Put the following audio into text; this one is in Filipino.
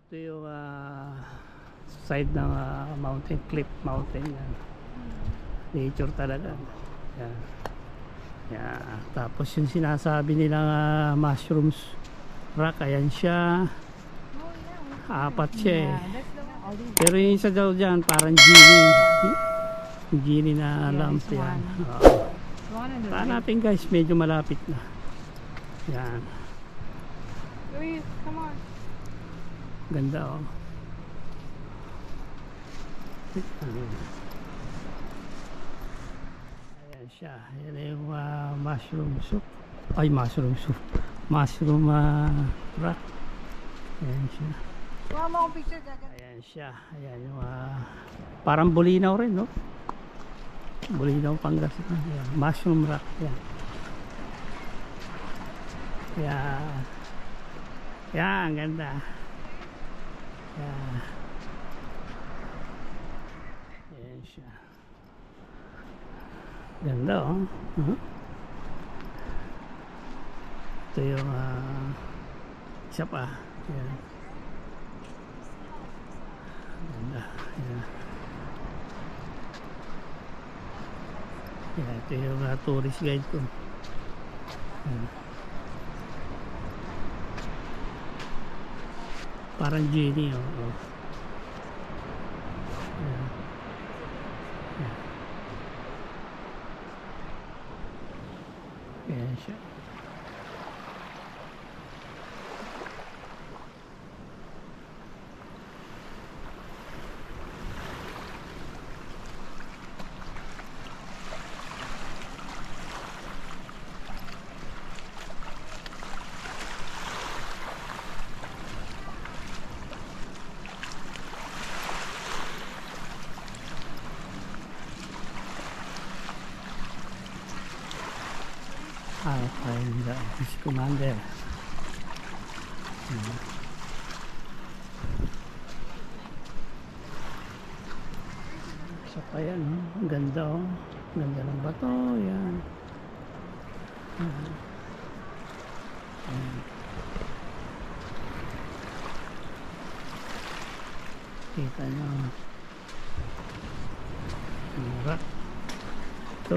Ito yung side ng mountain, cliff mountain yan. Nature talaga yan. Yan. Tapos yung sinasabi nilang mushrooms rock, ayan siya. Apat siya eh. Pero yung isa daw dyan parang genie na lamp yan. Taan natin guys, medyo malapit na yan. Come on. Ganda oh. Ayan siya. Ayan yung mushroom soup. Ay, mushroom soup. Mushroom rock. Ayan siya. Ayan siya. Ayan yung parang bulinaw rin, no? Bulinaw Pangasinan. Ayan. Mushroom rock. Ayan. Ayan. Ayan, ganda. Ayan. Ayan siya. Ganda oh. Ito yung isa pa. Ayan. Ganda. Ayan. Ayan, ito yung tourist guide ko. Ayan. Parang genie oh. Ayan. Ayan. Ayan siya. Find his commander. So pa yan, ang ganda oh. Ganda ng bato yan. Kita nyo mura ito.